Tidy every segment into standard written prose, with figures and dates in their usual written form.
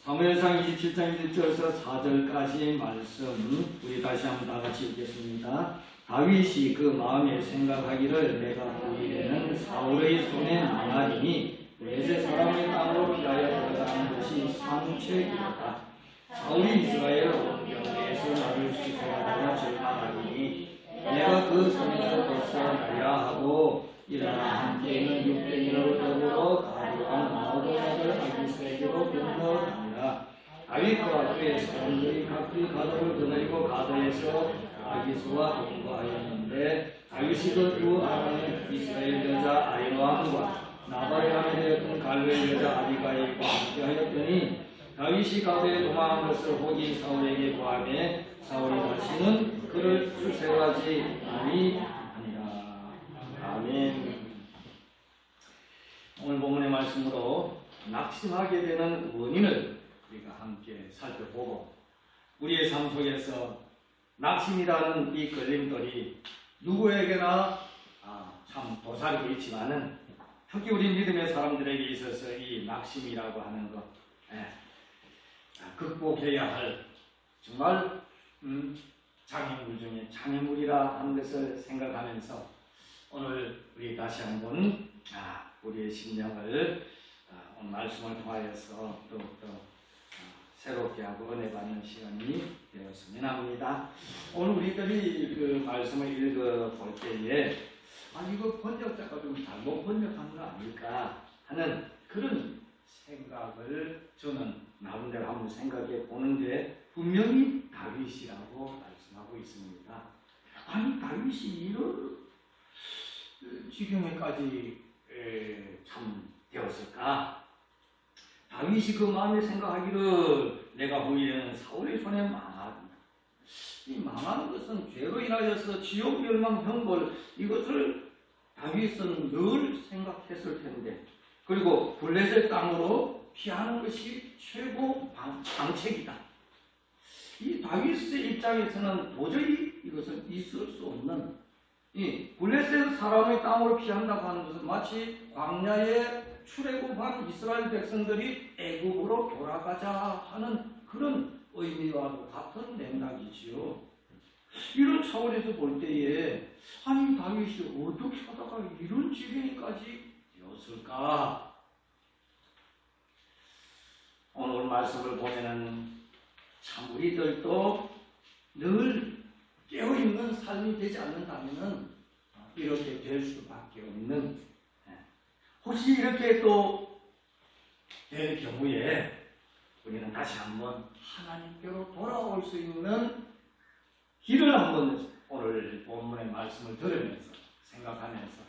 사무엘상 27장 1절에서 4절까지 말씀 우리 다시 한번 다 같이 읽겠습니다. 다윗이 그 마음에 생각하기를 내가 보이에는 사울의 손에 망하리니 블레셋 사람의 땅으로 피하여 들어가는 것이 상책이었다. 사울이 이스라엘 왕경에서 나를 수색하다가 절망하니 내가 그 손에서 벗어나야 하고 일어나 함께 있는 600인으로 더불어 가루왕 마오의 아들 아기스에게로 건너갑니다. 다윗과 그의 사람들이 각기 가도를 거느리고 가도에서 아기스와 동거하였는데 다윗이 그 두 아내는 이스라엘 여자 아히노암과 나발의 아내 되었던 갈루의 여자 아비가일과 함께하였더니 다윗이 가도에 도망한 것을 보기 사울에게 고하매 사울이 다시는 그를 수색하지 아니하니라. 아멘. 오늘 본문의 말씀으로 낙심하게 되는 원인을 우리가 함께 살펴보고 우리의 삶 속에서 낙심이라는 이 걸림돌이 누구에게나 참 도사리고 있지만은 특히 우리 믿음의 사람들에게 있어서 이 낙심이라고 하는 것 극복해야 할 정말 장애물 중에 장애물이라 하는 것을 생각하면서 오늘 우리 다시 한번 우리의 심령을 오늘 말씀을 통하여서 더욱더 새롭게 하고 은혜 받는 시간이 되었으면 합니다. 오늘 우리들이 그 말씀을 읽어볼 때에 이거 번역자가 좀 잘못 번역한 거 아닐까 하는 그런 생각을 저는 나름대로 한번 생각해 보는데 분명히 다윗이라고 말씀하고 있습니다. 아니 다윗이 이런 지경에까지 참 되었을까? 다윗이 그 마음에 생각하기를 내가 보이에는 사울의 손에 망하다. 이 망하는 것은 죄로 인하여서 지옥 멸망 형벌 이것을 다윗은 늘 생각했을 텐데 그리고 블레셋 땅으로 피하는 것이 최고 방책이다. 이 다윗의 입장에서는 도저히 이것을 있을 수 없는 이 블레셋 사람의 땅으로 피한다고 하는 것은 마치 광야에 출애굽한 이스라엘 백성들이 애굽으로 돌아가자 하는 그런 의미와도 같은 맥락이지요. 이런 차원에서 볼 때에 아니 다윗이 어떻게 하다가 이런 지경까지 되었을까? 오늘 말씀을 보면은 참 우리들도 늘 깨어있는 삶이 되지 않는다면은 이렇게 될 수밖에 없는 혹시 이렇게 또 될 경우에 우리는 다시 한번 하나님께로 돌아올 수 있는 길을 한번 오늘 본문의 말씀을 들으면서 생각하면서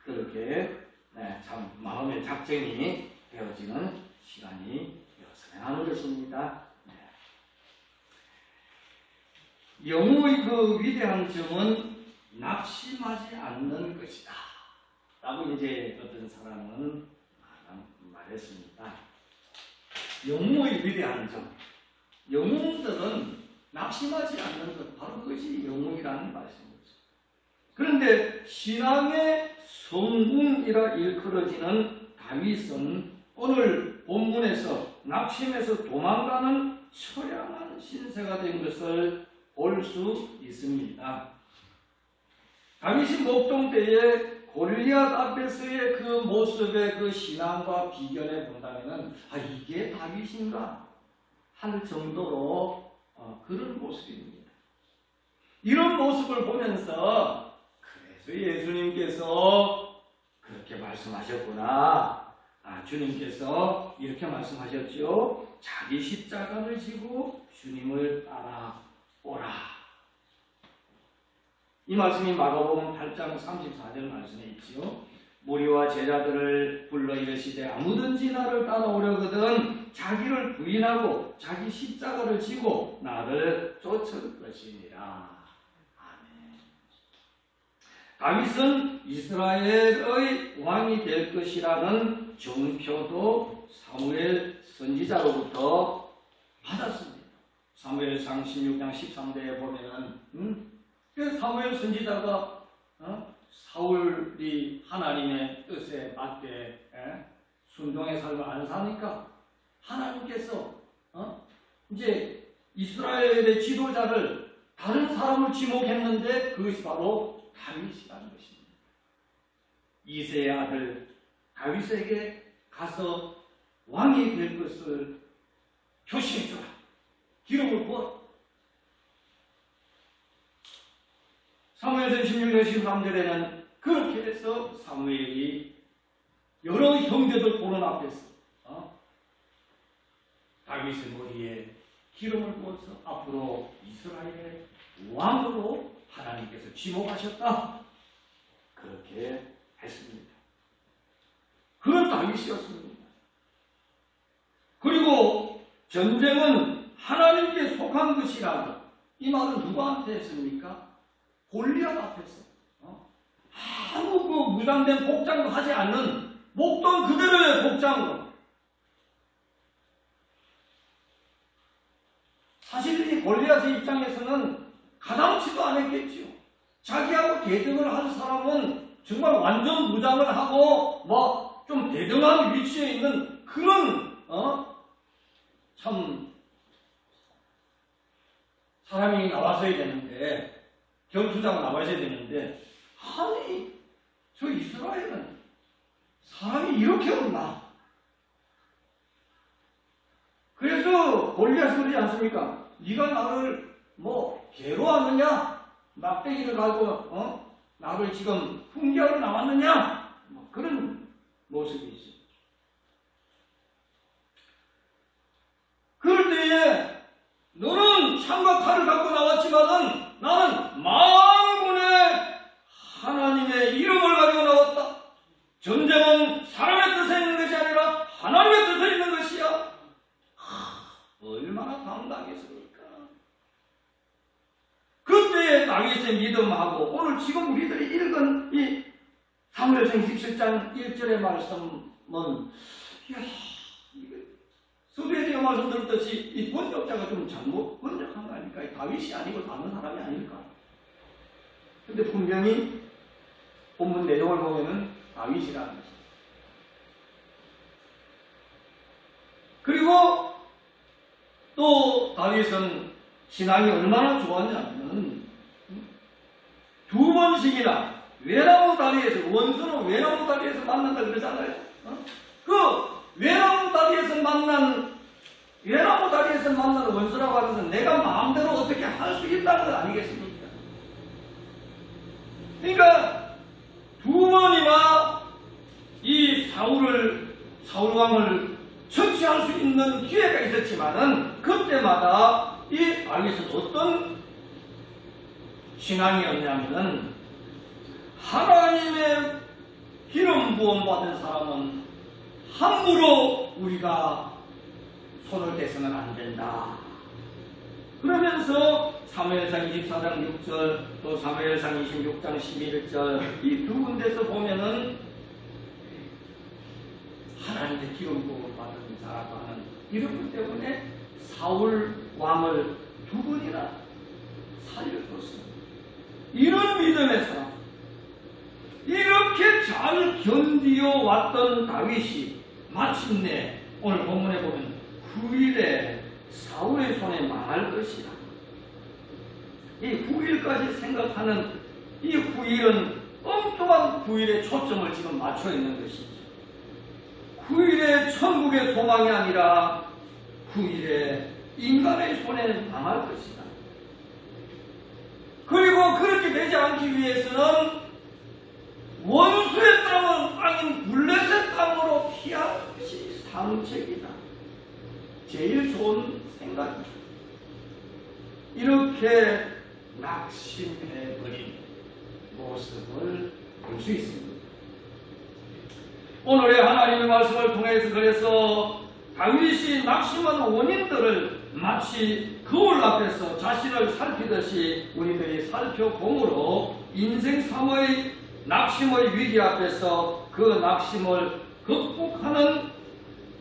그렇게 참 마음의 작전이 되어지는 시간이 되었으면 하는 것입니다. 영웅의 그 위대한 점은 낙심하지 않는 것이다 라고 이제 어떤 사람은 말했습니다. 영웅의 위대한 점, 영웅들은 낙심하지 않는 것, 바로 그것이 영웅이라는 말씀이죠. 그런데 신앙의 성공이라 일컬어지는 다윗은 오늘 본문에서 낙심해서 도망가는 처량한 신세가 된 것을 볼 수 있습니다. 다윗이 목동 때에 골리앗 앞에서의 그 모습의 그 신앙과 비견해 본다면은 이게 다윗인가 할 정도로 그런 모습입니다. 이런 모습을 보면서 그래서 예수님께서 그렇게 말씀하셨구나. 주님께서 이렇게 말씀하셨죠. 자기 십자가를 지고 주님을 따라오라. 이 말씀이 마가복음 8장 34절 말씀에 있지요. 무리와 제자들을 불러 이르시되 아무든지 나를 따라오려거든 자기를 부인하고 자기 십자가를 지고 나를 쫓을 것이니라. 아멘. 다윗은 이스라엘의 왕이 될 것이라는 정표도 사무엘 선지자로부터 받았습니다. 사무엘상 16장 13절에 보면은 사무엘 선지자가 사울이 하나님의 뜻에 맞게 순종의 삶을 안 사니까 하나님께서 이제 이스라엘의 지도자를 다른 사람을 지목했는데 그것이 바로 다윗이라는 것입니다. 이새의 아들 다윗에게 가서 왕이 될 것을 표시해주라. 기름을 부어라. 사무엘상 16장 13절에는 그렇게 해서 사무엘이 여러 형제들 보는 앞에서 다윗의 머리에 기름을 부어서 앞으로 이스라엘의 왕으로 하나님께서 지목하셨다. 그렇게 했습니다. 그런 다윗이었습니다. 그리고 전쟁은 하나님께 속한 것이라. 이 말은 누구한테 했습니까? 골리앗 앞에서. 아무 그 무장된 복장도 하지 않는 목돈 그대로의 복장으로. 사실 이 골리앗의 입장에서는 가당치도 않았겠지요. 자기하고 대등을 할 사람은 정말 완전 무장을 하고 뭐 좀 대등한 위치에 있는 그런 참 사람이 나와서야 되는데, 결투자가 나와야 되는데, 아니 저 이스라엘은 사람이 이렇게 없나? 그래서 골리앗이 그러지 않습니까? 네가 나를 뭐 개로 하느냐? 막대기를 가지고 나를 지금 훈계하러 나왔느냐? 뭐 그런 모습이지. 그럴 때에 너는 창과 칼을 갖고 나왔지만은 나는 만군의 하나님의 이름을 가지고 나왔다. 전쟁은 사람의 뜻에 있는 것이 아니라 하나님의 뜻에 있는 것이야. 얼마나 당당했습니까? 그때의 다윗의 믿음하고 오늘 지금 우리들이 읽은 이 사무엘상 27장 1절의 말씀은 서두에서 말씀 들었듯이 이 번역자가 좀 잘못 번역한 거 아닐까? 다윗이 아니고 다른 사람이 아닐까? 근데 분명히 본문 내용을 보면은 다윗이라는 것입니다. 그리고 또 다윗은 신앙이 얼마나 좋았냐면 두 번씩이나 외나무 다리에서, 원수는 외나무 다리에서 만난다 그러잖아요. 그 외나무 다리에서 만난 원수라고 하면서 내가 마음대로 어떻게 할 수 있다는 것 아니겠습니까? 그러니까 두 번이나 이 사울 왕을 처치할 수 있는 기회가 있었지만은 그때마다 이 다윗은 어떤 신앙이었냐면은 하나님의 기름 부음 받은 사람은 함부로 우리가 손을 대서는 안 된다. 그러면서 사무엘상 24장 6절 또 사무엘상 26장 11절 이 두 군데서 보면은 하나님의 기름 부음 받은 자라고 하는 이런 것 때문에 사울 왕을 두 번이나 살려줬어요. 이런 믿음의 사람, 이렇게 잘 견디어 왔던 다윗이 마침내 오늘 본문에 보면 9일에 사울의 손에 망할 것이다. 이 9일까지 생각하는 이 9일은 엉뚱한 9일에 초점을 지금 맞춰 있는 것이죠. 9일에 천국의 소망이 아니라 9일에 인간의 손에 망할 것이다. 그리고 그렇게 되지 않기 위해서는 원수의 땅은 아닌 블레셋 땅으로 피하는 것이 상책이다. 제일 좋은 생각이다. 이렇게 낙심해버린 모습을 볼 수 있습니다. 오늘의 하나님의 말씀을 통해서 그래서 다윗이 낙심한 원인들을 마치 거울 앞에서 자신을 살피듯이 우리들이 살펴보므로 인생 삶의 낙심의 위기 앞에서 그 낙심을 극복하는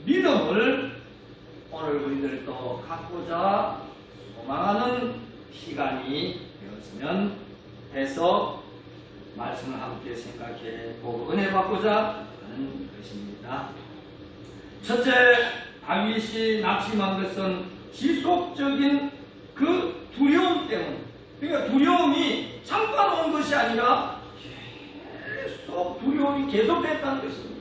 믿음을 오늘 우리들도 갖고자 소망하는 시간이 되었으면 해서 말씀을 함께 생각해 보고 은혜 받고자 하는 것입니다. 첫째, 다윗이 낙심한 것은 지속적인 그 두려움 때문. 그러니까 두려움이 잠깐 온 것이 아니라 계속 두려움이 계속됐다는 것입니다.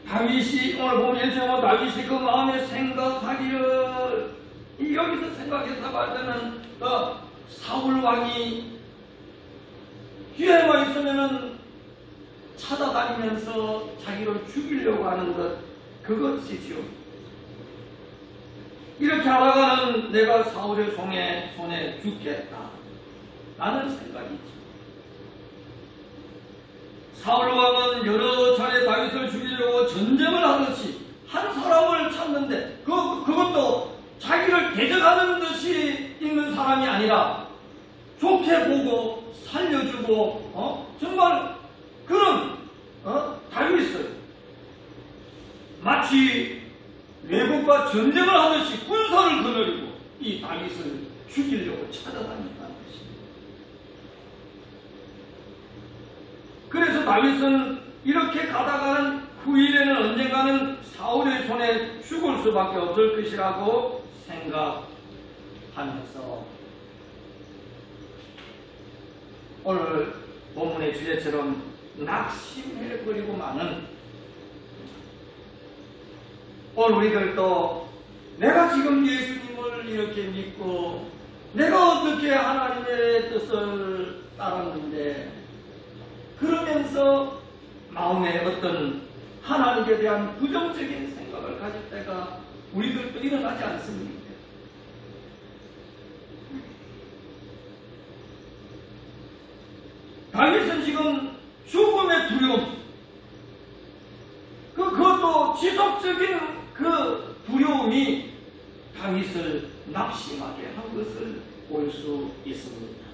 다윗이 오늘 보면 1절에 다윗이 그 마음에 생각하기를, 여기서 생각해서 말하는 사울 왕이 기회만 있으면은 찾아다니면서 자기를 죽이려고 하는 것, 그것이지요. 이렇게 하다가는 내가 사울의 손에 죽겠다 라는 생각이지. 사울 왕은 여러 차례 다윗을 죽이려고 전쟁을 하듯이 한 사람을 찾는데 그것도 자기를 대적하는 듯이 있는 사람이 아니라 좋게 보고 살려주고 정말 그런 다윗을 마치 외국과 전쟁을 하듯이 군사를 거느리고 이 다윗을 죽이려고 찾아다닌다는 것입니다. 그래서 다윗은 이렇게 가다가는 후일에는 언젠가는 사울의 손에 죽을 수밖에 없을 것이라고 생각하면서 오늘 본문의 주제처럼 낙심해버리고만은, 오늘 우리들도 내가 지금 예수님을 이렇게 믿고 내가 어떻게 하나님의 뜻을 따랐는데, 그러면서 마음에 어떤 하나님에 대한 부정적인 생각을 가질 때가 우리들도 일어나지 않습니까? 다윗은 지금 죽음의 두려움, 그것도 지속적인 그 두려움이 다윗을 낙심하게 한 것을 볼 수 있습니다.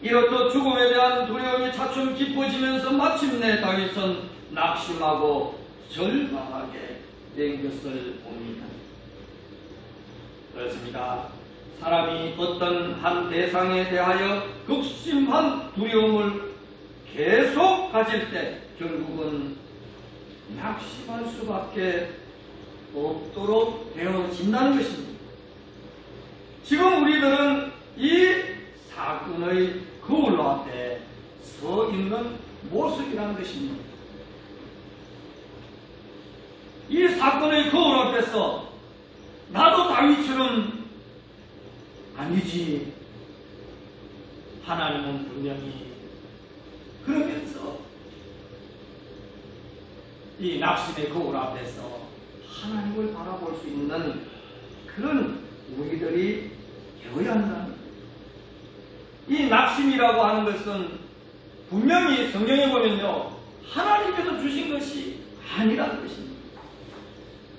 이렇듯 죽음에 대한 두려움이 차츰 깊어지면서 마침내 다윗은 낙심하고 절망하게 된 것을 봅니다. 그렇습니다. 사람이 어떤 한 대상에 대하여 극심한 두려움을 계속 가질 때 결국은 낙심할 수밖에 없도록 되어진다는 것입니다. 지금 우리들은 이 사건의 거울 앞에 서 있는 모습이라는 것입니다. 이 사건의 거울 앞에서 나도 다윗처럼 아니지, 하나님은 분명히, 그러면서 이 낙심의 거울 앞에서 하나님을 바라볼 수 있는 그런 우리들이 되어야 한다는, 이 낙심이라고 하는 것은 분명히 성경에 보면요, 하나님께서 주신 것이 아니라는 것입니다.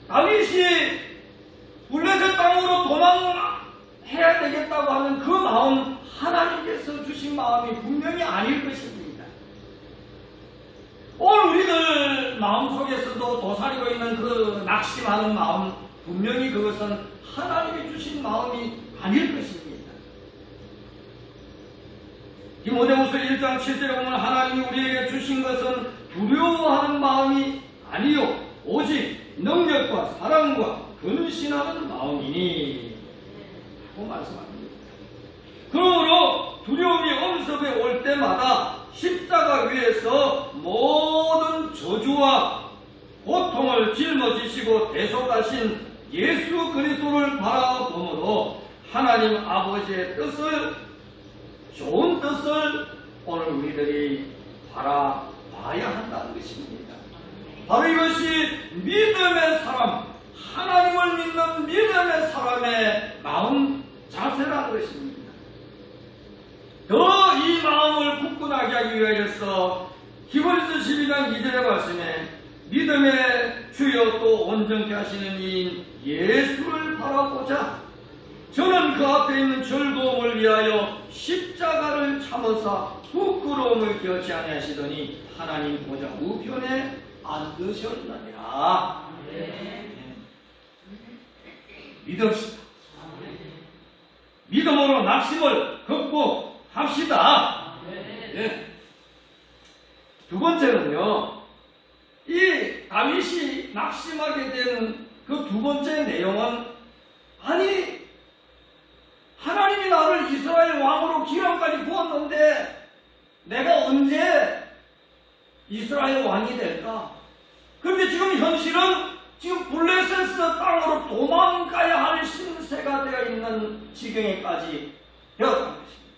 다윗이 블레셋 땅으로 도망해야 되겠다고 하는 그 마음, 하나님께서 주신 마음이 분명히 아닐 것입니다. 오늘 우리들 마음속에서도 도사리고 있는 그 낙심하는 마음, 분명히 그것은 하나님이 주신 마음이 아닐 것입니다. 디모데후서 1장 7절에 보면 하나님이 우리에게 주신 것은 두려워하는 마음이 아니요 오직 능력과 사랑과 근신하는 마음이니 라고 말씀합니다. 그러므로 두려움이 엄습해 올 때마다 십자가 위에서 모든 저주와 고통을 짊어지시고 대속하신 예수 그리스도를 바라보므로 하나님 아버지의 뜻을, 좋은 뜻을 오늘 우리들이 바라봐야 한다는 것입니다. 바로 이것이 믿음의 사람, 하나님을 믿는 믿음의 사람의 마음 자세라는 것입니다. 더 이 마음을 굳건하게 하기 위하여서 히브리서 12장 2절의 말씀에 믿음의 주여 또 온전케 하시는 이인 예수를 바라보자. 저는 그 앞에 있는 즐거움을 위하여 십자가를 참으사 부끄러움을 겨치 아니하시더니 하나님 보좌 우편에 앉으셨느니라. 믿읍시다. 믿음으로 낙심을 극복합시다. 네. 두 번째는요, 이 다윗이 낙심하게 되는 그 두 번째 내용은, 아니 하나님이 나를 이스라엘 왕으로 기름까지 부었는데 내가 언제 이스라엘 왕이 될까? 그런데 지금 현실은 지금 블레셋 땅으로 도망가야 할 신세가 되어 있는 지경에까지 되었다는 것입니다.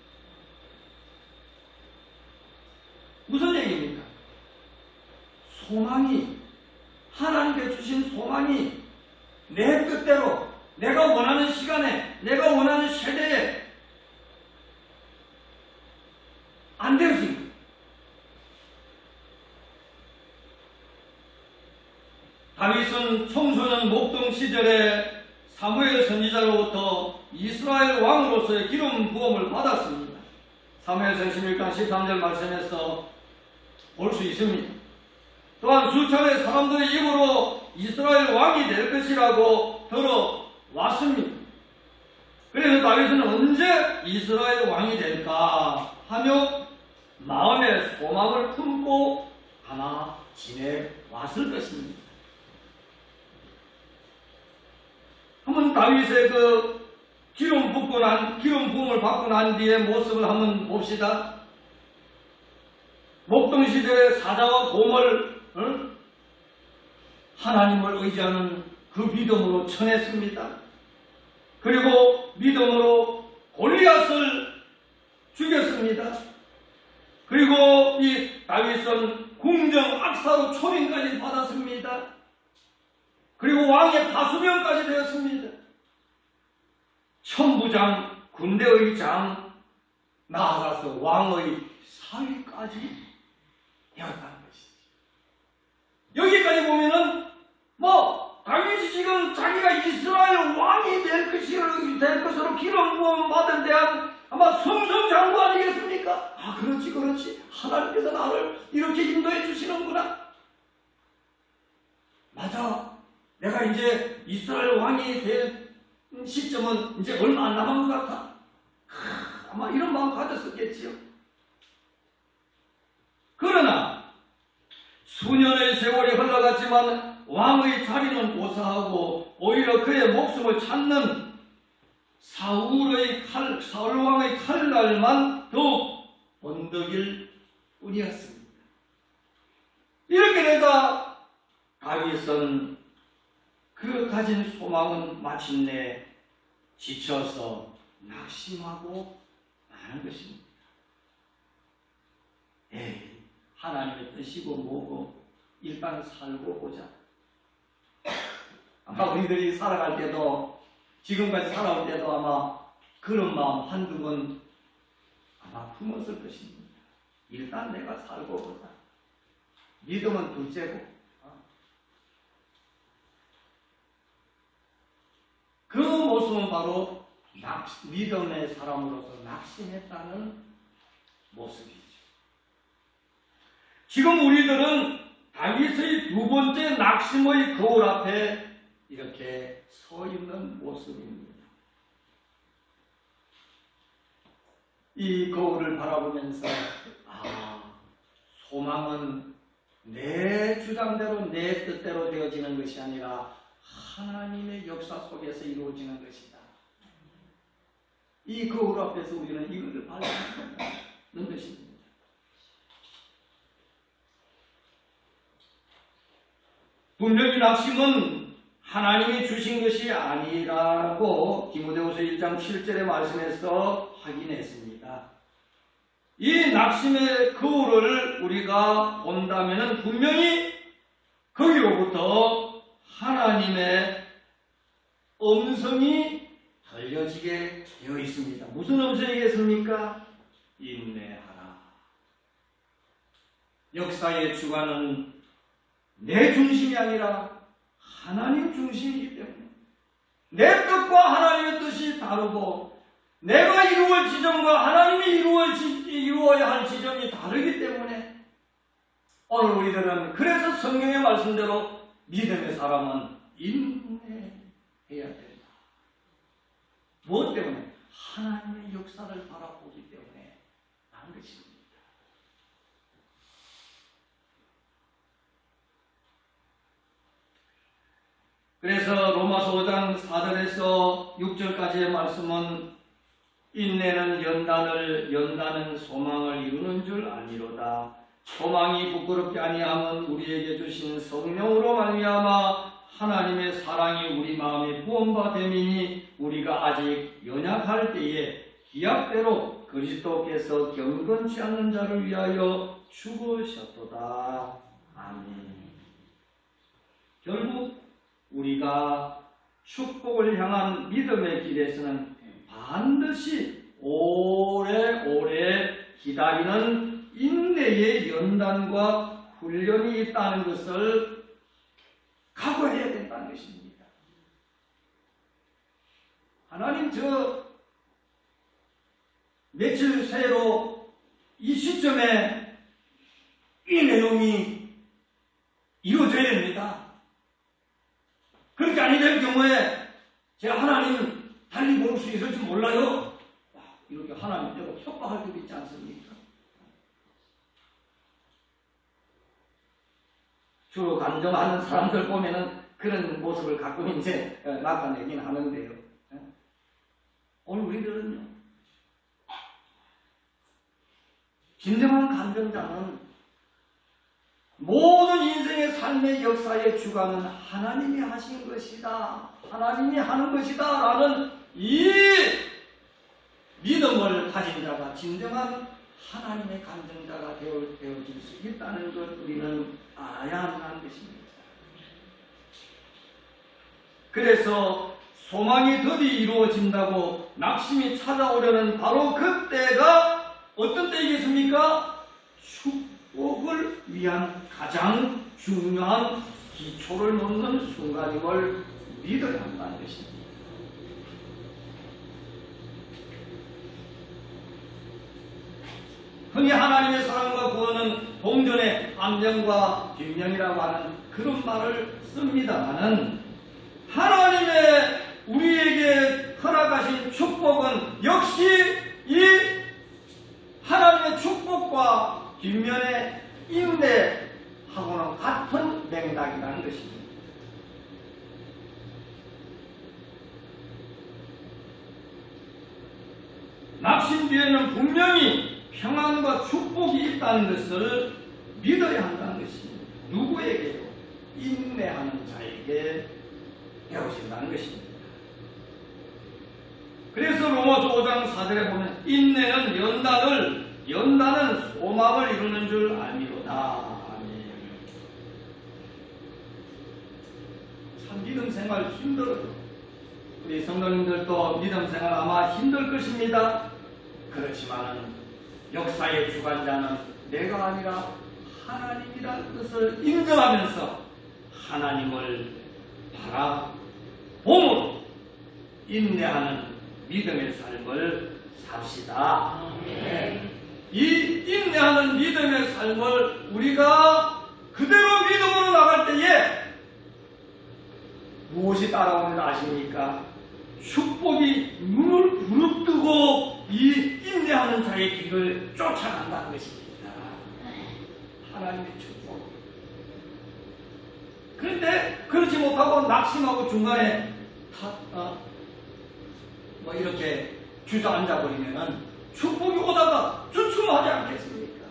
무슨 얘기입니까? 소망이, 하나님께 주신 소망이 내 뜻대로, 내가 원하는 시간에, 내가 원하는 세대에 안 되었습니다. 다윗은 청소년 목동 시절에 사무엘 선지자로부터 이스라엘 왕으로서의 기름 부음을 받았습니다. 사무엘상 16장 13절 말씀에서 볼 수 있습니다. 또한 수천의 사람들의 입으로 이스라엘 왕이 될 것이라고 들어왔습니다. 그래서 다윗은 언제 이스라엘 왕이 될까 하며 마음의 소망을 품고 아마 지내왔을 것입니다. 한번 다윗의 그 기름 부음을 받고 난 뒤의 모습을 한번 봅시다. 목동 시절의 사자와 곰을 하나님을 의지하는 그 믿음으로 쳐냈습니다. 그리고 믿음으로 골리앗을 죽였습니다. 그리고 이 다윗은 궁정 악사로 초빙까지 받았습니다. 그리고 왕의 다수명까지 되었습니다. 천부장, 군대의 장, 나아가서 왕의 사위까지 되었다는 것이지. 여기까지 보면은 다윗이 지금 자기가 이스라엘 왕이 될 것으로 기름 부음 받은 데한 아마 성성장구 아니겠습니까? 아, 그렇지. 하나님께서 나를 이렇게 인도해 주시는구나. 맞아. 내가 이제 이스라엘 왕이 될 시점은 이제 얼마 안 남은 것 같아. 아마 이런 마음 가졌었겠지요. 그러나 수년의 세월이 흘러갔지만 왕의 자리는 고사하고 오히려 그의 목숨을 찾는 사울 왕의 칼날만 더욱 번덕일 뿐이었습니다. 이렇게 되자 다윗은 그 가진 소망은 마침내 지쳐서 낙심하고 마는 것입니다. 하나님의 뜻이고 뭐고 일단 살고 보자. 아마 우리들이 살아갈 때도, 지금까지 살아올 때도 아마 그런 마음 한두 번 아마 품었을 것입니다. 일단 내가 살고 보자. 믿음은 둘째고. 그 모습은 바로 믿음의 사람으로서 낙심했다는 모습이죠. 지금 우리들은 다윗의 두 번째 낙심의 거울 앞에 이렇게 서 있는 모습입니다. 이 거울을 바라보면서 소망은 내 주장대로, 내 뜻대로 되어지는 것이 아니라 하나님의 역사 속에서 이루어지는 것이다. 이 거울 앞에서 우리는 이것을 발견하는 것입니다. 분명히 낙심은 하나님이 주신 것이 아니라고 디모데후서 1장 7절의 말씀에서 확인했습니다. 이 낙심의 거울을 우리가 본다면 분명히 거기로부터 하나님의 음성이 들려지게 되어 있습니다. 무슨 음성이겠습니까? 인내하라. 역사의 주관은 내 중심이 아니라 하나님 중심이기 때문에 내 뜻과 하나님의 뜻이 다르고 내가 이루어질 지점과 하나님이 이루어야 할 지점이 다르기 때문에 오늘 우리들은 그래서 성경의 말씀대로 믿음의 사람은 인내해야 된다. 무엇 때문에? 하나님의 역사를 바라보기 때문에 하는 것입니다. 그래서 로마서 5장 4절에서 6절까지의 말씀은 인내는 연단을, 연단은 소망을 이루는 줄 아니로다. 소망이 부끄럽게 아니함은 우리에게 주신 성령으로 말미암아 하나님의 사랑이 우리 마음에 부음받음이니 우리가 아직 연약할 때에 기약대로 그리스도께서 경건치 않는 자를 위하여 죽으셨도다. 아멘. 결국 우리가 축복을 향한 믿음의 길에서는 반드시 오래오래 기다리는 인내의 연단과 훈련이 있다는 것을 각오해야 된다는 것입니다. 하나님, 며칠 새로 이 시점에 이 내용이 이루어져야 됩니다. 그렇게 아니 될 경우에 제가 하나님 달리 볼 수 있을지 몰라요. 이렇게 하나님께로 협박할 때도 있지 않습니까? 주로 간증하는 사람들 보면은 그런 모습을 갖고 이제 나타내긴 하는데요. 오늘 우리들은요, 진정한 간증자는 모든 인생의 삶의 역사의 주관은 하나님이 하신 것이다, 하나님이 하는 것이다 라는 이 믿음을 가진 자가 진정한 하나님의 간증자가 되어질 수 있다는 걸 우리는 알아야 한다는 것입니다. 그래서 소망이 더디 이루어진다고 낙심이 찾아오려는 바로 그때가 어떤 때이겠습니까? 축복을 위한 가장 중요한 기초를 놓는 순간임을 믿어야 한다는 것입니다. 흔히 하나님의 사랑과 구원은 동전의 앞면과 뒷면이라고 하는 그런 말을 씁니다마는 하나님의 우리에게 허락하신 축복은 역시 이 하나님의 축복과 뒷면의 인내하고는 같은 맥락이라는 것입니다. 낙심 뒤에는 분명히 평안과 축복이 있다는 것을 믿어야 한다는 것입니다. 누구에게도 인내하는 자에게 배우신다는 것입니다. 그래서 로마서 5장 4절에 보면 인내는 연단은 소망을 이루는 줄 아미로다. 아멘. 참 믿음 생활 힘들어요. 우리 성도님들도 믿음 생활 아마 힘들 것입니다. 그렇지만은 역사의 주관자는 내가 아니라 하나님이라는 것을 인정하면서 하나님을 바라봄으로 인내하는 믿음의 삶을 삽시다. 이 인내하는 믿음의 삶을 우리가 그대로 믿음으로 나갈 때에 무엇이 따라오는지 아십니까? 축복이 눈을 부릅뜨고 이 인내하는 자의 길을 쫓아간다는 것입니다. 하나님의 축복. 그런데 그렇지 못하고 낙심하고 중간에 이렇게 주저앉아 버리면은 축복이 오다가 주춤하지 않겠습니까?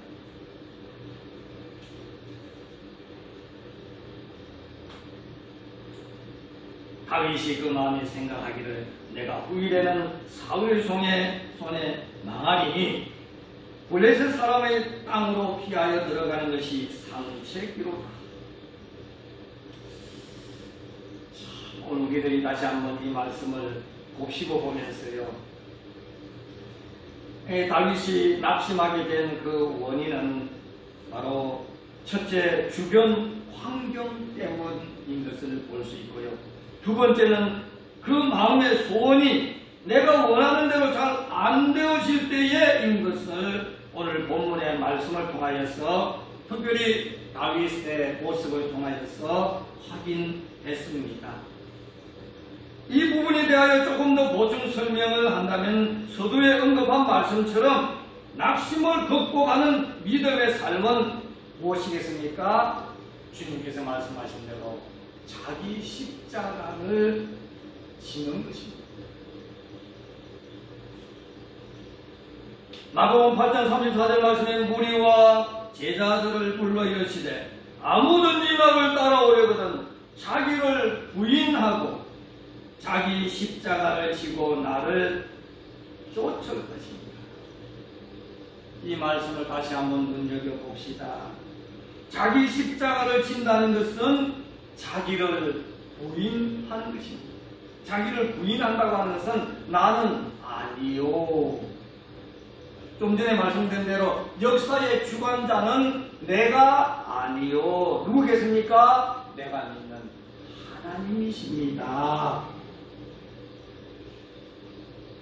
다윗이 그 마음에 생각하기를 내가 후일에는 사울의 손에 망하리니 블레셋 사람의 땅으로 피하여 들어가는 것이 상책기로다. 오늘 우리들이 다시 한번 이 말씀을 곱씹어 보면서요, 다윗이 낙심하게 된 그 원인은 바로 첫째 주변 환경 때문인 것을 볼 수 있고요. 두 번째는 그 마음의 소원이 내가 원하는 대로 잘 안 되어질 때에인 것을 오늘 본문의 말씀을 통하여서 특별히 다윗의 모습을 통하여서 확인했습니다. 이 부분에 대하여 조금 더 보충 설명을 한다면 서두에 언급한 말씀처럼 낙심을 극복하는 믿음의 삶은 무엇이겠습니까? 주님께서 말씀하신 대로 자기 십자가를 지는 것입니다. 마가복음 8장 34절 말씀에 무리와 제자들을 불러 이르시되 아무든지 나를 따라오려거든 자기를 부인하고 자기 십자가를 지고 나를 쫓을 것입니다. 이 말씀을 다시 한번 눈여겨봅시다. 자기 십자가를 진다는 것은 자기를 부인하는 것입니다. 자기를 부인한다고 하는 것은 나는 아니요. 좀 전에 말씀드린 대로 역사의 주관자는 내가 아니요. 누구겠습니까? 내가 믿는 하나님이십니다.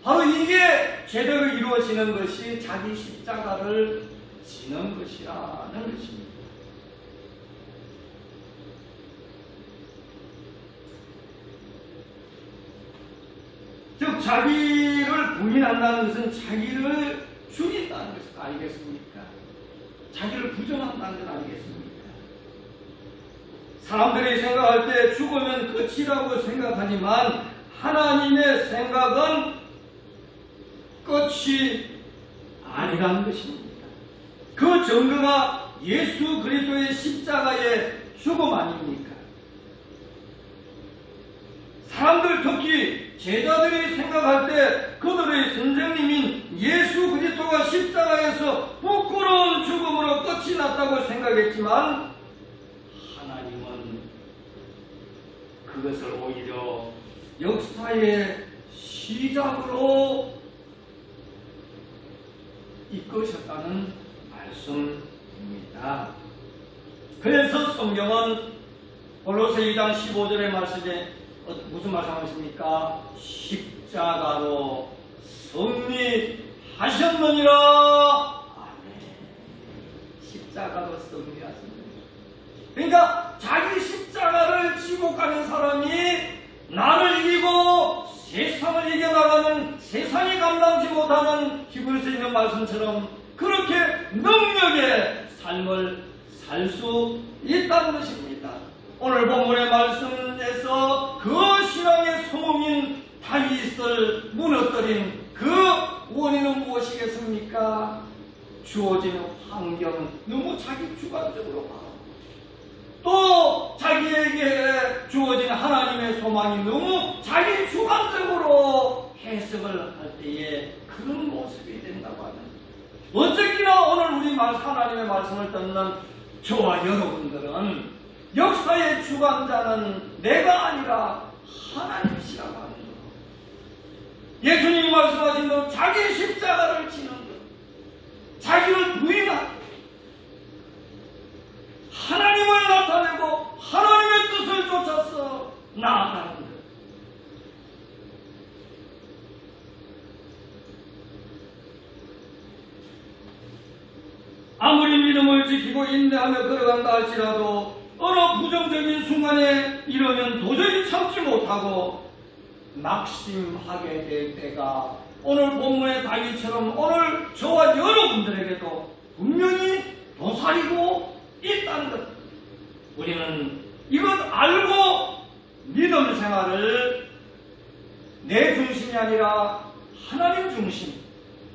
바로 이게 제대로 이루어지는 것이 자기 십자가를 지는 것이라는 것입니다. 즉 자기를 부인한다는 것은 자기를 죽인다는 것을 알겠습니까? 자기를 부정한다는 걸 알겠습니까? 사람들이 생각할 때 죽으면 끝이라고 생각하지만 하나님의 생각은 끝이 아니라는 것입니다. 그 증거가 예수 그리스도의 십자가의 죽음 아닙니까? 사람들 특히 제자들이 생각할 때 그들의 선생님인 예수 그리스도가 십자가에서 부끄러운 죽음으로 끝이 났다고 생각했지만 하나님은 그것을 오히려 역사의 시작으로 이끄셨다는 말씀입니다. 그래서 성경은 골로새 2장 15절의 말씀에 무슨 말씀하고 있습니까? 십자가로 승리하셨느니라. 아멘. 십자가로 승리하셨느니라. 그러니까 자기 십자가를 지고 가는 사람이 나를 이기고 세상을 이겨나가는 세상이 감당지 못하는 히브리서에 있는 말씀처럼 그렇게 능력의 삶을 살 수 있다는 것입니다. 오늘 본문의 말씀에서 그 신앙의 성공인 다윗을 무너뜨린 그 원인은 무엇이겠습니까? 주어지는 환경, 너무 자기 주관적으로 봐. 또 자기에게 주어진 하나님의 소망이 너무 자기 주관적으로 해석을 할 때에 그런 모습이 된다고 하는. 어쨌거나 오늘 우리 하나님의 말씀을 듣는 저와 여러분들은 역사의 주관자는 내가 아니라 하나님이시라고 하는 것. 예수님이 말씀하신 대로 자기 십자가를 지는 것, 자기를 부인하고 하나님을 나타내고 하나님의 뜻을 쫓아서 나아가는 것. 아무리 믿음을 지키고 인내하며 걸어간다 할지라도 어느 부정적인 순간에 이러면 도저히 참지 못하고 낙심하게 될 때가 오늘 본문의 다윗처럼 오늘 저와 여러분들에게도 분명히 도사리고 있다는 것. 우리는 이것 알고 믿음 생활을 내 중심이 아니라 하나님 중심,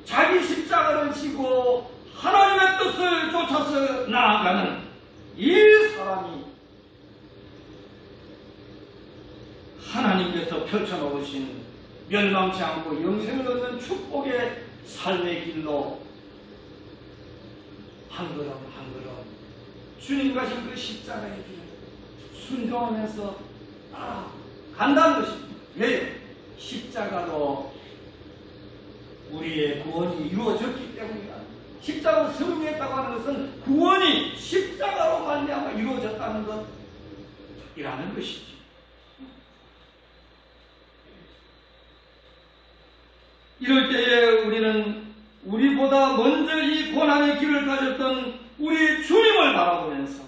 자기 십자가를 지고 하나님의 뜻을 쫓아서 나아가는 이 사람이 하나님께서 펼쳐놓으신 멸망치 않고 영생을 얻는 축복의 삶의 길로 한 걸음 한 걸음 주님 가신 그 십자가의 길 순종하면서 간다는 것입니다. 왜요? 십자가로 우리의 구원이 이루어졌기 때문이다. 십자가로 승리했다고 하는 것은 구원이 십자가로 말미암아 이루어졌다는 것이라는 것이죠. 이럴 때에 우리는 우리보다 먼저 이 고난의 길을 가졌던 우리 주님을 바라보면서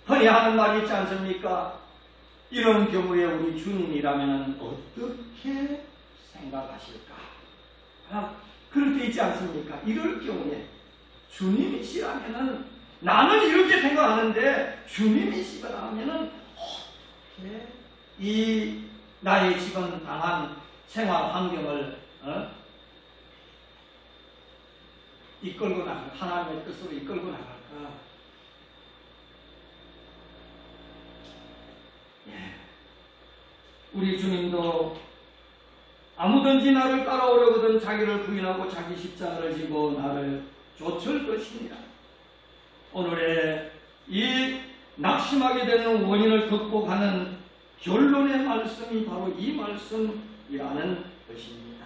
흔히 하는 말이 있지 않습니까? 이런 경우에 우리 주님이라면 어떻게 생각하실까? 그럴 때 있지 않습니까? 이럴 경우에 주님이시라면은 나는 이렇게 생각하는데 주님이시라면은 이 나의 지금 당한 생활 환경을 이끌고 나갈, 하나님의 뜻으로 이끌고 나갈까? 우리 주님도 아무든지 나를 따라오려거든 자기를 부인하고 자기 십자가를 지고 나를 쫓을 것이니라. 오늘의 이 낙심하게 되는 원인을 극복하는 결론의 말씀이 바로 이 말씀이라는 것입니다.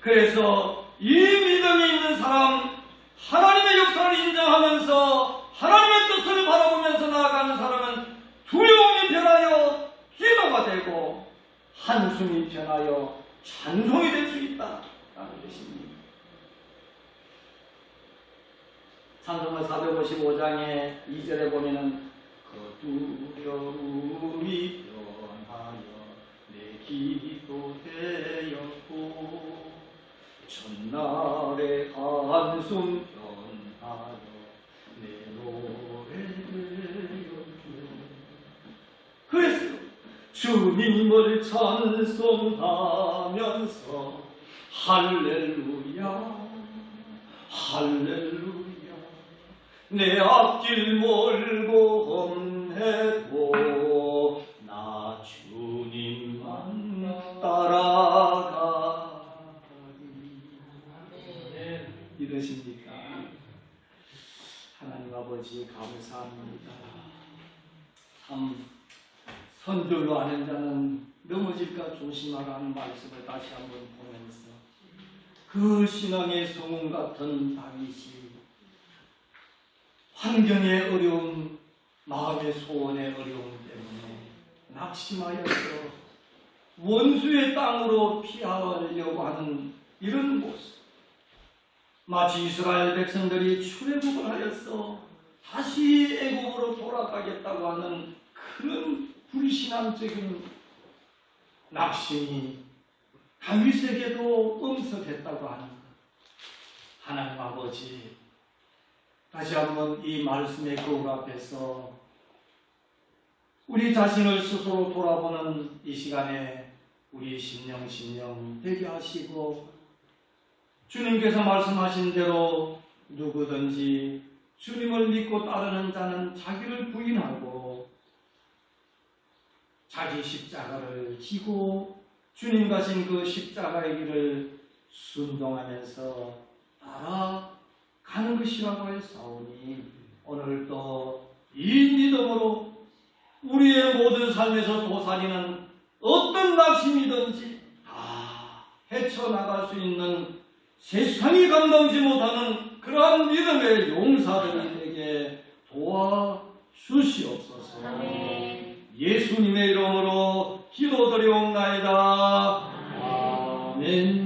그래서 이 믿음이 있는 사람, 하나님의 역사를 인정하면서 하나님의 뜻을 바라보면서 나아가는 사람은 두려움이 변하여 기도가 되고 한숨이 변하여 찬송이 될 수 있다라는 것입니다. 찬송가 455장의 2절에 보면은 그 두려움이 변하여 내 기도 되었고 전날의 한숨 변하여 내 노래를 그랬어요. 주님을 찬송하면서 할렐루야 할렐루야 내 앞길 멀고 험해도 나 주님만 따라가리. 이러십니까? 하나님 아버지 감사합니다. 참 선줄로 아는 자는 넘어질까 조심하라는 말씀을 다시 한번 보면서 그 신앙의 성운 같은 다윗이 환경의 어려움, 마음의 소원의 어려움 때문에 낙심하여서 원수의 땅으로 피하려고 하는 이런 모습, 마치 이스라엘 백성들이 출애굽을 하여서 다시 애굽으로 돌아가겠다고 하는 그런 불신앙적인 낙심이 다윗에게도 엄습했다고 하는 것. 하나님 아버지, 다시 한번 이 말씀의 거울 앞에서 우리 자신을 스스로 돌아보는 이 시간에 우리 심령 되게 하시고, 주님께서 말씀하신 대로 누구든지 주님을 믿고 따르는 자는 자기를 부인하고 자기 십자가를 지고 주님 가신 그 십자가의 길을 순종하면서 따라가는 것이라고 했사오니, 오늘도 이 믿음으로 우리의 모든 삶에서 도사리는 어떤 낙심이든지 다 헤쳐나갈 수 있는 세상이 감당지 못하는 그러한 믿음의 용사들이 되게 도와주시옵소서. 예수님의 이름으로 기도드리옵나이다. 아멘.